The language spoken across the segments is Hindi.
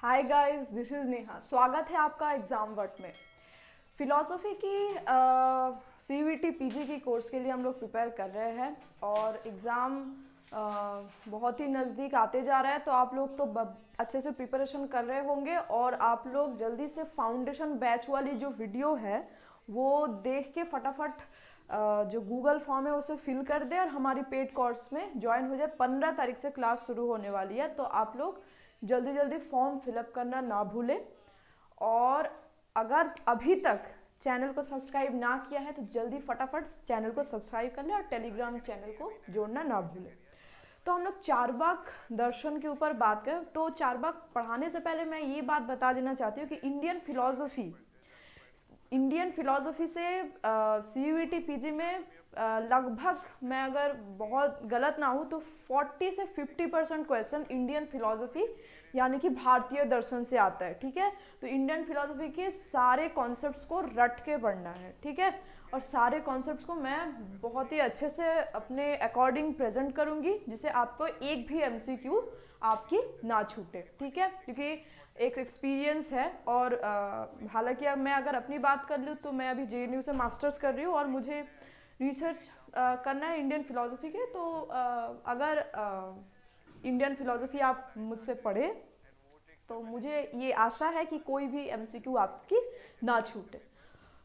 Hi guys, this is Neha. स्वागत है आपका एग्ज़ाम वर्ट में। फ़िलॉसफ़ी की CVT PG की कोर्स के लिए हम लोग प्रिपेयर कर रहे हैं और एग्ज़ाम बहुत ही नज़दीक आते जा रहा है। तो आप लोग तो अच्छे से प्रिपरेशन कर रहे होंगे और आप लोग जल्दी से फाउंडेशन बैच वाली जो वीडियो है वो देख के फटाफट जो गूगल फॉर्म है उसे फिल कर दे और हमारी पेड कोर्स में ज्वाइन हो जाए। 15 तारीख से क्लास शुरू होने वाली है, तो आप लोग जल्दी जल्दी फॉर्म फिलअप करना ना भूलें। और अगर अभी तक चैनल को सब्सक्राइब ना किया है तो जल्दी फटाफट चैनल को सब्सक्राइब कर लें और टेलीग्राम चैनल को जोड़ना ना भूलें। तो हम लोग चारबाग दर्शन के ऊपर बात करें तो चारबाग पढ़ाने से पहले मैं ये बात बता देना चाहती हूँ कि इंडियन फिलॉसफी से CUET PG में लगभग, मैं अगर बहुत गलत ना हूँ तो 40 से 50% क्वेश्चन इंडियन फिलॉसफी यानी कि भारतीय दर्शन से आता है। ठीक है, तो इंडियन फिलॉसफी के सारे कॉन्सेप्ट्स को रट के पढ़ना है। ठीक है, और सारे कॉन्सेप्ट्स को मैं बहुत ही अच्छे से अपने अकॉर्डिंग प्रेजेंट करूँगी जिससे आपको एक भी MCQ आपकी ना छूटे। ठीक है, क्योंकि एक एक्सपीरियंस है। और हालांकि अब मैं अगर अपनी बात कर लूँ तो मैं अभी JNU से मास्टर्स कर रही हूँ और मुझे रिसर्च करना है इंडियन फिलॉसफी के। तो अगर इंडियन फिलॉसफी आप मुझसे पढ़े तो मुझे ये आशा है कि कोई भी MCQ आपकी ना छूटे।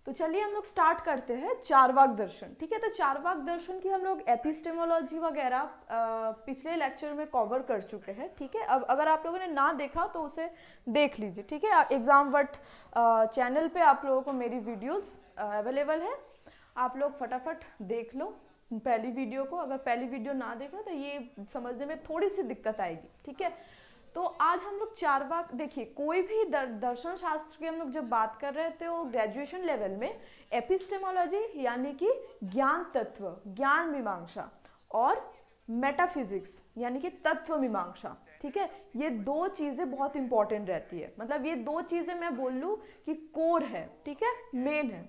तो चलिए हम लोग स्टार्ट करते हैं चारवाक दर्शन। ठीक है, तो चारवाक दर्शन की हम लोग एपिस्टेमोलॉजी वगैरह पिछले लेक्चर में कवर कर चुके हैं। ठीक है, अब अगर आप लोगों ने ना देखा तो उसे देख लीजिए। ठीक है, एग्जाम वट चैनल पे आप लोगों को मेरी वीडियोस अवेलेबल है, आप लोग फटाफट देख लो पहली वीडियो को। अगर पहली वीडियो ना देखा तो ये समझने में थोड़ी सी दिक्कत आएगी। ठीक है, तो आज हम लोग चारवाक, देखिए कोई भी दर्शन शास्त्र की हम लोग जब बात कर रहे थे तो ग्रेजुएशन लेवल में एपिस्टेमोलॉजी यानी कि ज्ञान तत्व, ज्ञान मीमांसा, और मेटाफिजिक्स यानी कि तत्व मीमांसा। ठीक है, ये दो चीज़ें बहुत इंपॉर्टेंट रहती है। मतलब ये दो चीज़ें मैं बोल लूँ कि कोर है। ठीक है, मेन है।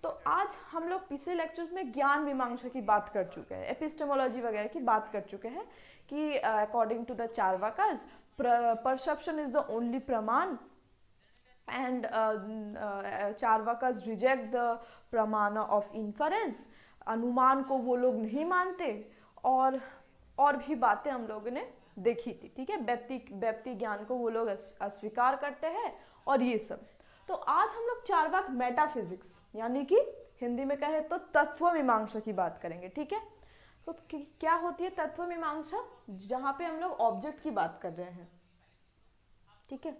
तो आज हम लोग पिछले लेक्चर्स में ज्ञान मीमांसा की बात कर चुके हैं, एपिस्टेमोलॉजी वगैरह की बात कर चुके हैं कि according to the Charvakas perception is the only praman and Charvakas reject the praman of inference. अनुमान को वो लोग नहीं मानते और भी बातें हम लोगों ने देखी थी। ठीक है, व्यक्ति ज्ञान को वो लोग अस्वीकार करते हैं और ये सब। तो आज हम लोग चारवाक मेटाफिजिक्स यानी कि हिंदी में कहे तो तत्व मीमांसा की बात करेंगे। ठीक है, तो क्या होती है तत्व मीमांसा? जहाँ पे हम लोग ऑब्जेक्ट की बात कर रहे हैं। ठीक है,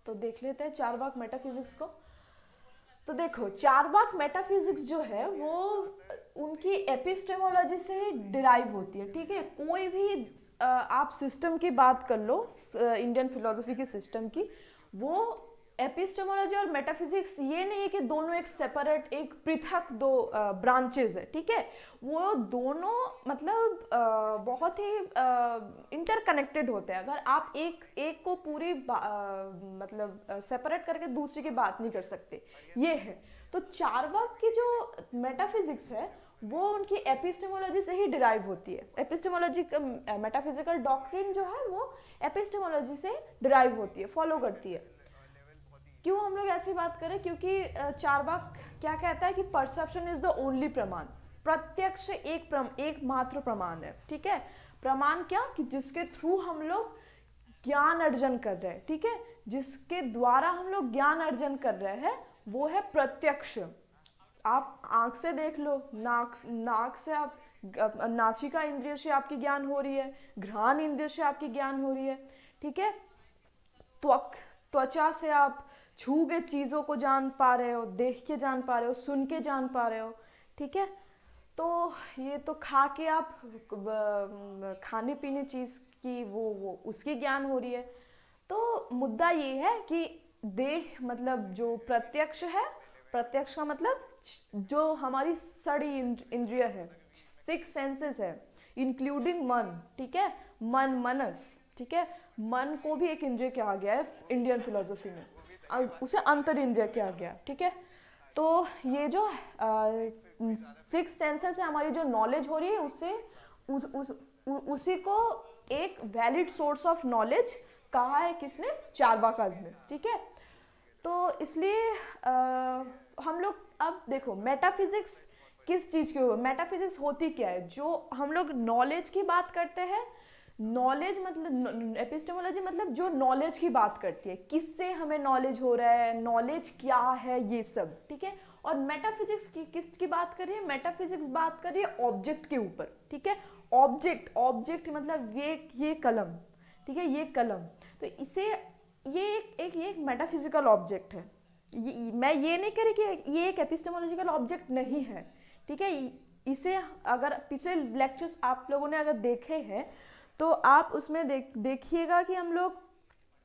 तो देख लेते हैं चारवाक मेटाफिजिक्स को। तो देखो, चारवाक मेटाफिजिक्स जो है वो उनकी एपिस्टेमोलॉजी से ही डिराइव होती है। ठीक है, कोई भी आप सिस्टम की बात कर लो, इंडियन फिलोसफी की सिस्टम की, वो एपिस्टेमोलॉजी और मेटाफिजिक्स ये नहीं है कि दोनों एक सेपरेट, एक पृथक दो ब्रांचेज है। ठीक है, वो दोनों मतलब बहुत ही इंटरकनेक्टेड होते हैं। अगर आप एक को पूरी मतलब सेपरेट करके दूसरी की बात नहीं कर सकते, ये है। तो चारवाक की जो मेटाफिजिक्स है वो उनकी एपिस्टेमोलॉजी से ही डिराइव होती है। एपिस्टेमोलॉजी का मेटाफिजिकल डॉक्ट्रिन जो है वो एपिस्टेमोलॉजी से डिराइव होती है, फॉलो करती है। क्यों हम लोग ऐसी बात करें? क्योंकि चारवाक क्या कहता है कि परसेप्शन इज द ओनली प्रमाण। प्रत्यक्ष एकमात्र प्रमाण है। ठीक है, प्रमाण क्या कि जिसके थ्रू हम लोग ज्ञान अर्जन कर रहे हैं। ठीक है, जिसके द्वारा हम लोग ज्ञान अर्जन कर रहे हैं वो है प्रत्यक्ष। आप आंख से देख लो, नाक से आप नासिका इंद्रिय से आपकी ज्ञान हो रही है, घ्राण इंद्रिय से आपकी ज्ञान हो रही है। ठीक है, त्वचा से आप छू के चीज़ों को जान पा रहे हो, देख के जान पा रहे हो, सुन के जान पा रहे हो। ठीक है, तो ये तो खा के आप खाने पीने चीज़ की वो उसकी ज्ञान हो रही है। तो मुद्दा ये है कि देह मतलब जो प्रत्यक्ष है, प्रत्यक्ष का मतलब जो हमारी सड़ी इंद्रिय है, 6 सेंसेस है इंक्लूडिंग मन। ठीक है, मनस। ठीक है, मन को भी एक इंद्रिय कहा गया है इंडियन फिलोसफी में, और उसे अंतर इंद्रिय कहा गया। ठीक है, तो ये जो 6 सेंसेस है, हमारी जो नॉलेज हो रही है उससे उसी को एक वैलिड सोर्स ऑफ नॉलेज कहा है किसने, चार्वाकाज ने, ठीक है। तो इसलिए हम लोग अब देखो मेटाफिजिक्स किस चीज़ की, मेटाफिजिक्स होती क्या है, जो हम लोग नॉलेज की बात करते हैं, नॉलेज मतलब एपिस्टेमोलॉजी मतलब जो नॉलेज की बात करती है, किससे हमें नॉलेज हो रहा है, नॉलेज क्या है, ये सब, ठीक है। और मेटाफिजिक्स की किसकी बात कर रही है, मेटाफिजिक्स बात कर रही है ऑब्जेक्ट के ऊपर, ठीक है। ऑब्जेक्ट, ऑब्जेक्ट मतलब ये कलम, ठीक है, ये कलम, तो इसे ये एक मेटाफिजिकल ऑब्जेक्ट है। मैं ये नहीं कह रही कि ये एक एपिस्टेमोलॉजिकल ऑब्जेक्ट नहीं है, ठीक है। इसे अगर पिछले लेक्चर्स आप लोगों ने अगर देखे हैं तो आप उसमें देखिएगा कि हम लोग,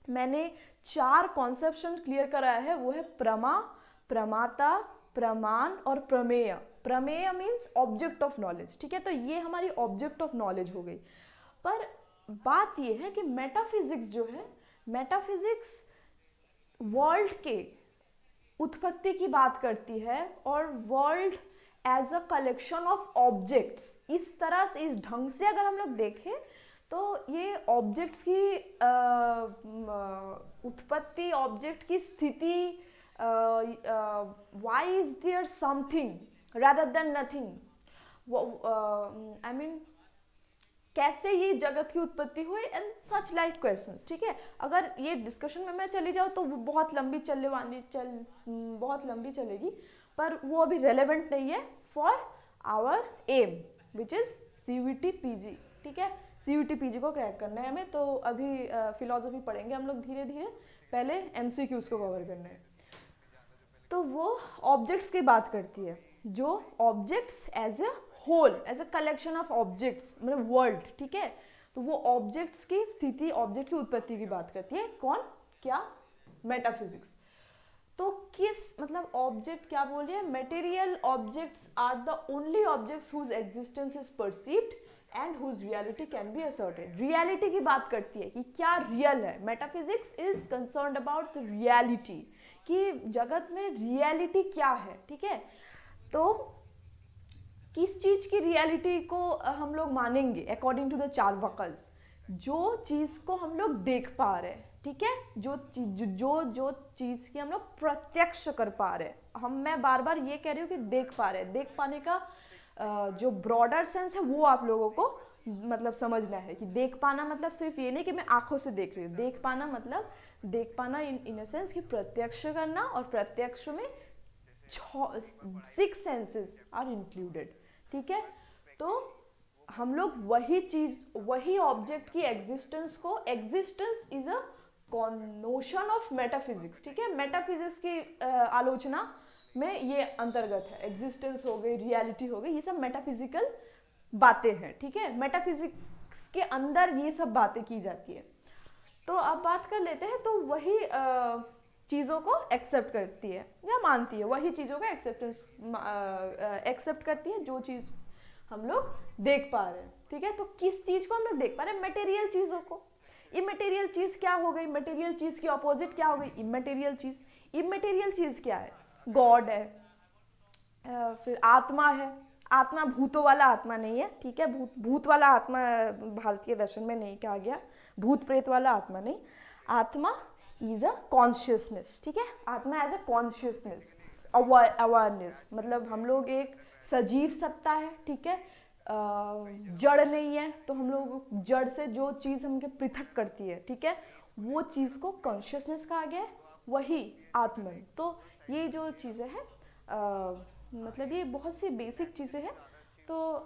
मैंने 4 कॉन्सेप्शन क्लियर कराया है, वो है प्रमा, प्रमाता, प्रमाण और प्रमेय। प्रमेय मीन्स ऑब्जेक्ट ऑफ नॉलेज, ठीक है। तो ये हमारी ऑब्जेक्ट ऑफ नॉलेज हो गई। पर बात ये है कि मेटाफिजिक्स जो है, मेटाफिजिक्स वर्ल्ड के उत्पत्ति की बात करती है और world as a collection of objects, इस तरह से, इस ढंग से अगर हम लोग देखें तो ये ऑब्जेक्ट्स की उत्पत्ति, ऑब्जेक्ट की स्थिति, why is there something rather than nothing, I mean कैसे ये जगत की उत्पत्ति हुई एंड सच लाइक क्वेश्चंस, ठीक है। अगर ये डिस्कशन में मैं चली जाऊँ तो वो बहुत लंबी बहुत लंबी चलेगी, पर वो अभी रेलेवेंट नहीं है for our aim which is CUET PG, ठीक है। CUET PG को क्रैक करना है हमें, तो अभी फिलोसफी पढ़ेंगे हम लोग धीरे धीरे, पहले MCQs को कवर करना है। तो वो ऑब्जेक्ट्स की बात करती है, जो objects as a whole, as a collection of objects, मतलब वर्ल्ड, ठीक है। तो वो ऑब्जेक्ट्स की स्थिति, ऑब्जेक्ट की उत्पत्ति की बात करती है, कौन, क्या, मेटाफिजिक्स। तो किस मतलब ऑब्जेक्ट क्या बोल रही है, material objects are the only objects whose existence is perceived and whose reality can be asserted. Reality की बात करती है कि क्या रियल है, metaphysics is concerned about the reality, कि जगत में रियलिटी क्या है, ठीक है। तो किस चीज की रियलिटी को हम लोग मानेंगे अकॉर्डिंग टू द चार्वाकास, जो चीज को हम लोग देख पा रहे हैं, ठीक है, जो चीज की हम लोग प्रत्यक्ष कर पा रहे हैं। मैं बार बार ये कह रही हूँ कि देख पा रहे हैं, देख पाने का जो ब्रॉडर सेंस है वो आप लोगों को मतलब समझना है, कि देख पाना मतलब सिर्फ ये नहीं कि मैं आंखों से देख रही हूँ, देख पाना मतलब देख पाना इन अ सेंस कि प्रत्यक्ष करना, और प्रत्यक्ष में 6 सेंसेस आर इंक्लूडेड, ठीक है। तो हम लोग वही चीज, वही ऑब्जेक्ट की एग्जिस्टेंस को, existence is a notion of metaphysics, ठीक है। मेटाफिजिक्स की आलोचना में ये अंतर्गत है, एग्जिस्टेंस हो गई, रियलिटी हो गई, ये सब मेटाफिजिकल बातें हैं, ठीक है। मेटाफिजिक्स के अंदर ये सब बातें की जाती है। तो अब बात कर लेते हैं, तो वही चीज़ों को एक्सेप्ट करती है या मानती है, वही चीज़ों का एक्सेप्टेंस एक्सेप्ट करती है जो चीज़ हम लोग देख पा रहे हैं, ठीक है। तो किस चीज़ को हम लोग देख पा रहे हैं, मटेरियल चीज़ों को। इमटेरियल चीज़ क्या हो गई, मटेरियल चीज़ की अपोजिट क्या हो गई, इमटेरियल चीज़। इमटेरियल चीज़ क्या है, गॉड है, फिर आत्मा है। आत्मा भूतों वाला आत्मा नहीं है, ठीक है, भूत वाला आत्मा भारतीय दर्शन में नहीं कहा गया, भूत प्रेत वाला आत्मा नहीं। आत्मा इज अ कॉन्शियसनेस, ठीक है, आत्मा एज अ कॉन्शियसनेस, अवेयरनेस, मतलब हम लोग एक सजीव सत्ता है, ठीक है, जड़ नहीं है, तो हम लोग जड़ से जो चीज़ हमके पृथक करती है, ठीक है, वो चीज़ को कॉन्शियसनेस कहा गया है, वही आत्मा। तो ये जो चीज़ें हैं मतलब ये बहुत सी बेसिक चीज़ें हैं। तो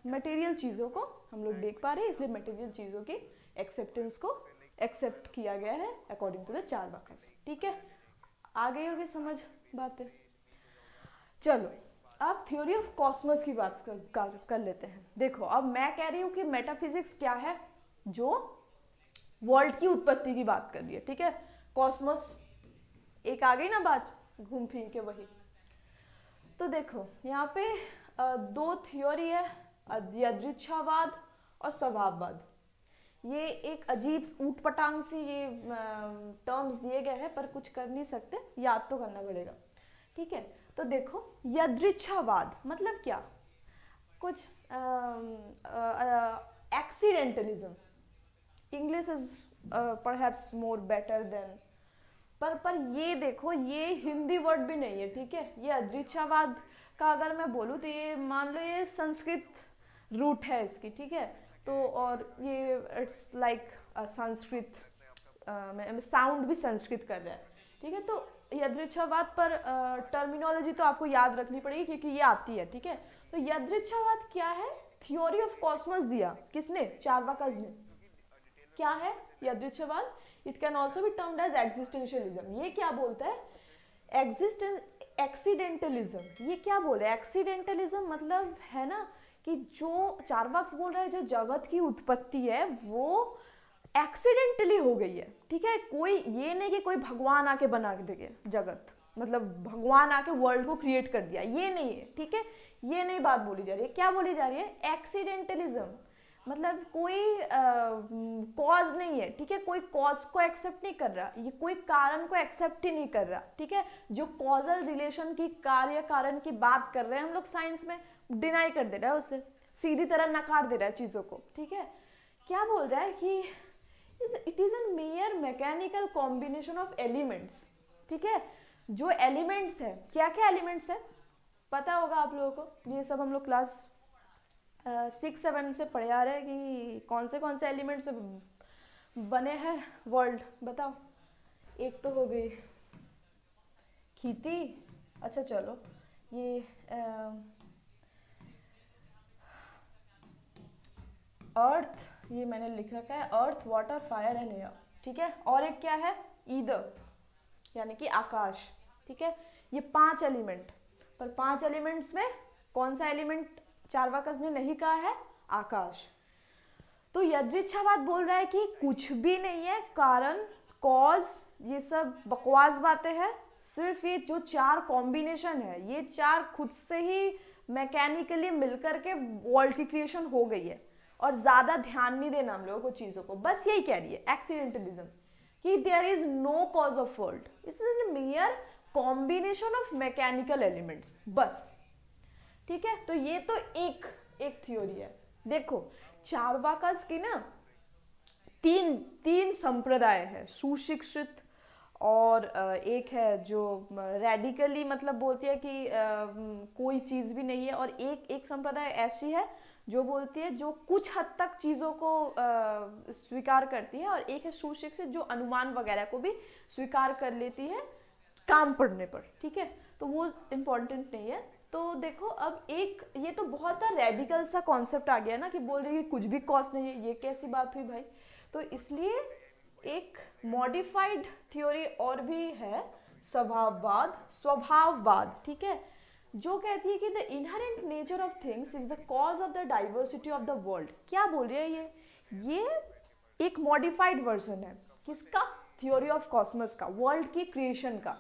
मटेरियल चीज़ों को हम लोग देख पा रहे हैं, इसलिए मटेरियल चीज़ों की एक्सेप्टेंस को एक्सेप्ट किया गया है अकॉर्डिंग टू द चार्वाकास, ठीक है। आ गई होगी समझ बातें। चलो अब थ्योरी ऑफ कॉस्मोस की बात कर लेते हैं। देखो अब मैं कह रही हूँ कि मेटाफिजिक्स क्या है, जो वर्ल्ड की उत्पत्ति की बात कर रही है, ठीक है। कॉस्मोस एक आ गई ना बात घूम फिर के वही। तो देखो यहाँ पे 2 थ्योरी है, यादृच्छावाद और स्वभाववाद। ये एक अजीब ऊट पटांग सी ये टर्म्स दिए गए हैं, पर कुछ कर नहीं सकते, याद तो करना पड़ेगा, ठीक है। तो देखो यादृच्छावाद मतलब क्या, कुछ accidentalism, English is perhaps more better than, पर ये देखो ये हिंदी वर्ड भी नहीं है, ठीक है। ये अदृच्छावाद का अगर मैं बोलूँ तो ये मान लो ये संस्कृत रूट है इसकी, ठीक है। तो और ये इट्स लाइक संस्कृत में साउंड भी संस्कृत कर रहा है, ठीक है। तो यदृच्छावाद पर टर्मिनोलॉजी तो आपको याद रखनी पड़ेगी क्योंकि ये आती है, ठीक है। तो यदृच्छावाद क्या है? थ्योरी ऑफ कॉस्मोस दिया किसने? चार्वाकस ने। क्या है यदृच्छावाद? It can also be termed as existentialism. ये क्या बोलता है? एक्सीडेंटलिज्म। ये क्या बोल रहा है? एक्सीडेंटलिज्म मतलब है ना कि जो चार्वाक्स बोल रहा है जो जगत की उत्पत्ति है वो एक्सीडेंटली हो गई है, ठीक है। कोई ये नहीं कि कोई भगवान आके बना के दे जगत, मतलब भगवान आके वर्ल्ड को क्रिएट कर दिया, ये नहीं है, ठीक है। ये नहीं बात बोली जा रही है। क्या बोली जा रही है? एक्सीडेंटलिज्म मतलब कोई कॉज नहीं है, ठीक है। कोई कॉज को एक्सेप्ट नहीं कर रहा, ये कोई कारण को एक्सेप्ट ही नहीं कर रहा, ठीक है। जो कॉजल रिलेशन की, कार्य कारण की बात कर रहे हैं हम लोग साइंस में, डिनाई कर दे रहा है उसे, सीधी तरह नकार दे रहा है चीज़ों को, ठीक है। क्या बोल रहा है कि it is a mayor mechanical combination of elements, ठीक है। जो एलिमेंट्स है, क्या क्या एलिमेंट्स है पता होगा आप लोगों को, ये सब हम लोग क्लास 6-7 से पढ़े आ रहे हैं कि कौन से एलिमेंट से बने हैं वर्ल्ड, बताओ। एक तो हो गई खेती, अच्छा चलो ये अर्थ, ये मैंने लिख रखा है अर्थ, वाटर, फायर एंड एयर, ठीक है। और एक क्या है? ईदर यानी कि आकाश, ठीक है। ये 5 एलिमेंट, पर 5 एलिमेंट्स में कौन सा एलिमेंट चार्वाकस ने नहीं कहा है? आकाश। तो यदृच्छावाद बोल रहा है कि कुछ भी नहीं है, कारण, कॉज, ये सब बकवास बातें हैं। सिर्फ ये जो 4 कॉम्बिनेशन है, ये 4 खुद से ही मैकेनिकली मिलकर के वर्ल्ड की क्रिएशन हो गई है, और ज्यादा ध्यान नहीं देना हम लोगों को चीजों को, बस यही कह रही है एक्सीडेंटलिज्म कि there is no cause of world, it's an mere combination of mechanical elements, बस, ठीक है। तो ये तो एक थ्योरी है। देखो चार्वाकस की ना तीन संप्रदाय है, सुशिक्षित, और एक है जो रेडिकली मतलब बोलती है कि कोई चीज़ भी नहीं है, और एक संप्रदाय ऐसी है जो बोलती है जो कुछ हद तक चीज़ों को स्वीकार करती है, और एक है सुशिक्षित जो अनुमान वगैरह को भी स्वीकार कर लेती है काम पड़ने पर, ठीक है। तो वो इम्पोर्टेंट नहीं है। तो देखो अब एक ये तो बहुत रेडिकल सा कॉन्सेप्ट आ गया ना कि बोल रही है कुछ भी कॉज नहीं है, ये कैसी बात हुई भाई। तो इसलिए एक मॉडिफाइड थ्योरी और भी है, स्वभाववाद, ठीक है, जो कहती है कि the inherent nature of things is the cause of the diversity of the world. क्या बोल रही है ये एक मॉडिफाइड वर्जन है किसका? थ्योरी ऑफ कॉस्मस का, वर्ल्ड की क्रिएशन का।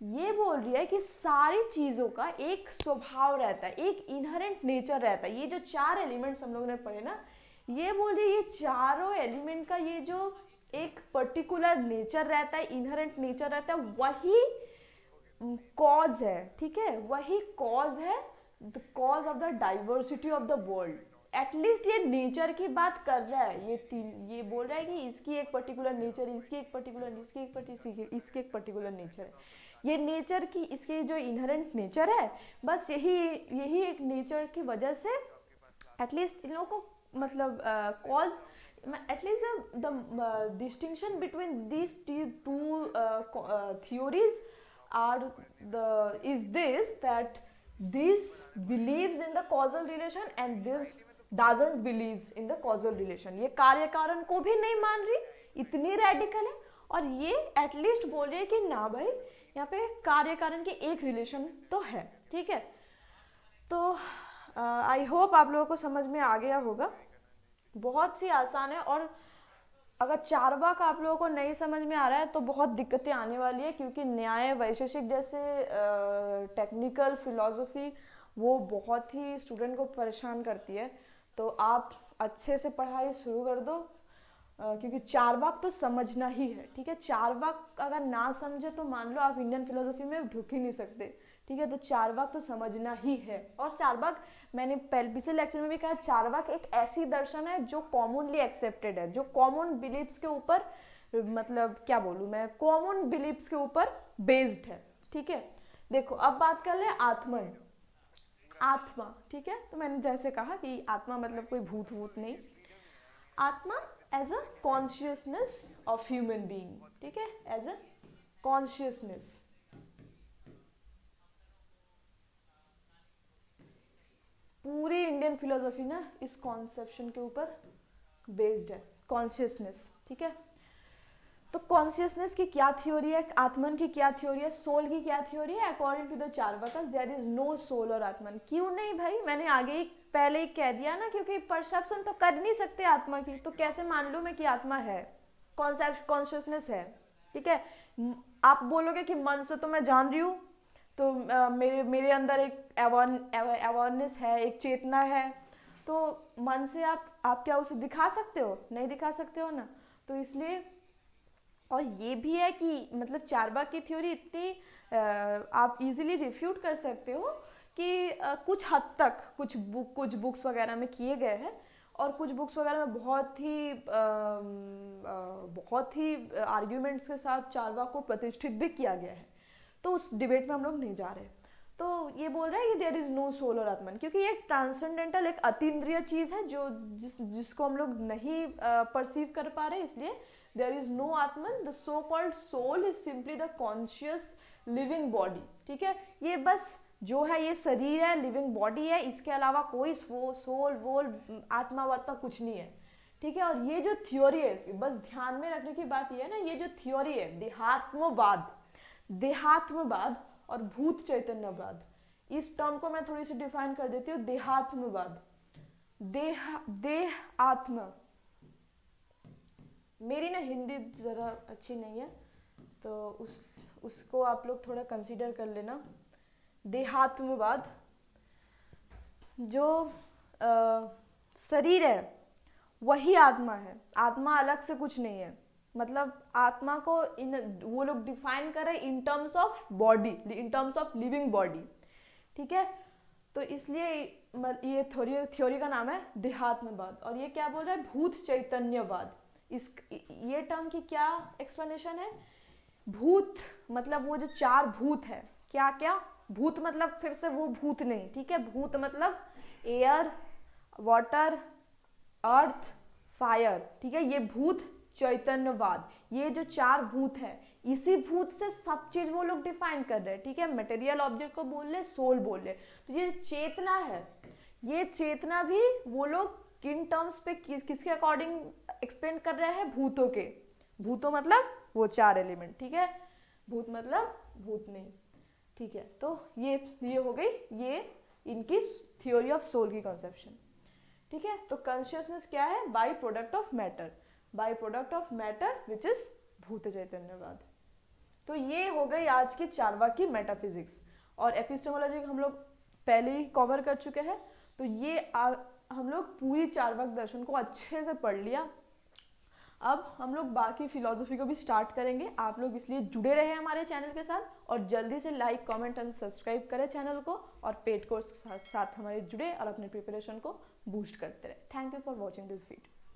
ये बोल रही है कि सारी चीज़ों का एक स्वभाव रहता है, एक इनहेरेंट नेचर रहता है। ये जो 4 एलिमेंट्स हम लोगों ने पढ़े ना, ये बोल रही है ये चारों एलिमेंट का ये जो एक पर्टिकुलर नेचर रहता है, इनहेरेंट नेचर रहता है, वही कॉज है, ठीक है, वही कॉज है, the cause of the diversity of the world. At least ये नेचर की बात कर रहा है, ये बोल रहा है कि इसकी एक पर्टिकुलर नेचर, इसकी एक एक पर्टिकुलर नेचर है। ये नेचर की, इसके जो इनहेरेंट नेचर है, बस यही एक नेचर की वजह से एटलीस्ट इन लोगों को मतलब cause at least the distinction between these two theories is this, that this believes in the causal relation and this doesn't believes in the causal relation। ये कार्य कारण को भी नहीं मान रही, इतनी रेडिकल है, और ये एटलीस्ट बोल रही है कि ना भाई यहाँ पे कार्य कारण की एक रिलेशन तो है, ठीक है। तो आई होप आप लोगों को समझ में आ गया होगा, बहुत सी आसान है। और अगर चार्वाक आप लोगों को नहीं समझ में आ रहा है तो बहुत दिक्कतें आने वाली है, क्योंकि न्याय वैशेषिक जैसे टेक्निकल फिलॉसफी वो बहुत ही स्टूडेंट को परेशान करती है। तो आप अच्छे से पढ़ाई शुरू कर दो, क्योंकि चार्वाक तो समझना ही है, ठीक है। चार्वाक अगर ना समझे तो मान लो आप इंडियन फिलोसफी में ढुक ही नहीं सकते, ठीक है। तो चार्वाक तो समझना ही है। और चार्वाक, मैंने पिछले लेक्चर में भी कहा, चार्वाक एक ऐसी दर्शन है जो कॉमनली एक्सेप्टेड है, जो कॉमन बिलीव्स के ऊपर, मतलब क्या बोलूँ मैं, कॉमन बिलीव्स के ऊपर बेस्ड है, ठीक है। देखो अब बात कर ले आत्मन, आत्मा, ठीक है। तो मैंने जैसे कहा कि आत्मा मतलब कोई भूत वूत नहीं, आत्मा as a consciousness of human being, ठीक है, एज अ कॉन्शियसनेस। पूरी इंडियन फिलोसफी ना इस कॉन्सेप्शन के ऊपर बेस्ड है, कॉन्शियसनेस, ठीक है। तो कॉन्शियसनेस की क्या थ्योरी है, आत्मन की क्या थ्योरी है, सोल की क्या थ्योरी है? According to the Charvakas there is no soul और आत्मन। क्यों नहीं भाई, मैंने आगे ही पहले ही कह दिया ना, क्योंकि परसेप्शन तो कर नहीं सकते आत्मा की, तो कैसे मान लूं मैं कि आत्मा है, कॉन्सेप्ट कॉन्शियसनेस है, ठीक है। आप बोलोगे कि मन से तो मैं जान रही हूँ, तो मेरे मेरे अंदर एक अवेयरनेस है, एक चेतना है, तो मन से आप क्या उसे दिखा सकते हो? नहीं दिखा सकते हो ना। तो इसलिए, और ये भी है कि मतलब चार्वाक की थ्योरी इतनी आप इजीली रिफ्यूट कर सकते हो कि कुछ हद तक कुछ बुक्स वगैरह में किए गए हैं, और कुछ बुक्स वगैरह में बहुत ही आर्ग्यूमेंट्स के साथ चार्वाक को प्रतिष्ठित भी किया गया है। तो उस डिबेट में हम लोग नहीं जा रहे। तो ये बोल रहा है कि देयर इज नो सोल और आत्मन, क्योंकि ये एक ट्रांसेंडेंटल, एक अतीन्द्रिय चीज है जो जिसको हम लोग नहीं परसीव कर पा रहे, इसलिए there is no atman. The so called soul is simply the conscious living body, ठीक है। ये बस जो है ये शरीर है, लिविंग बॉडी है, इसके अलावा कोई सोल वोल आत्मा वात्मा कुछ नहीं है, ठीक है। और ये जो थ्योरी है इसकी, बस ध्यान में रखने की बात ये है ना, ये जो थ्योरी है देहात्मवाद और भूत चैतन्यवाद, इस टर्म को मैं थोड़ी सी डिफाइन कर देती हूँ। देहात्मवाद, देह आत्मा, मेरी ना हिंदी ज़रा अच्छी नहीं है, तो उसको आप लोग थोड़ा कंसीडर कर लेना। देहात्मवाद, जो शरीर है वही आत्मा है, आत्मा अलग से कुछ नहीं है। मतलब आत्मा को वो लोग डिफाइन कर रहे हैं in terms of body, in terms of living body, ठीक है। तो इसलिए ये थ्योरी का नाम है देहात्मवाद। और ये क्या बोल रहा है? भूत चैतन्यवाद। ये टर्म की क्या एक्सप्लेनेशन है? भूत मतलब वो जो चार भूत है, क्या क्या भूत, मतलब फिर से वो भूत नहीं, ठीक है। भूत मतलब एयर, वाटर, अर्थ, फायर, ठीक है। ये भूत चैतन्यवाद, ये जो चार भूत है, इसी भूत से सब चीज वो लोग डिफाइन कर रहे हैं, ठीक है। मटेरियल ऑब्जेक्ट को बोल ले, सोल बोल ले। तो ये चेतना है, ये चेतना भी वो लोग किन टर्म्स पे किसके अकॉर्डिंग एक्सप्लेन कर रहे हैं? भूतों के। भूतों मतलब वो चार एलिमेंट, ठीक है। भूत मतलब भूत नहीं, ठीक है। तो ये हो गई ये इनकी थ्योरी ऑफ सोल की कंसेप्शन, ठीक है। तो कॉन्शियसनेस क्या है? By product of matter, by product of matter which is भूत चैतन्यवाद। तो ये हो गई आज की चार्वाक की मेटाफिजिक्स। और एपिस्टेमोलॉजी हम लोग पहले ही कवर कर चुके हैं। तो ये हम लोग पूरी चार्वाक दर्शन को अच्छे से पढ़ लिया। अब हम लोग बाकी फिलॉसफी को भी स्टार्ट करेंगे। आप लोग इसलिए जुड़े रहे हमारे चैनल के साथ, और जल्दी से लाइक, कमेंट एंड सब्सक्राइब करें चैनल को, और पेड कोर्स के साथ हमारे जुड़े और अपने प्रिपरेशन को बूस्ट करते रहे। Thank you for watching this video.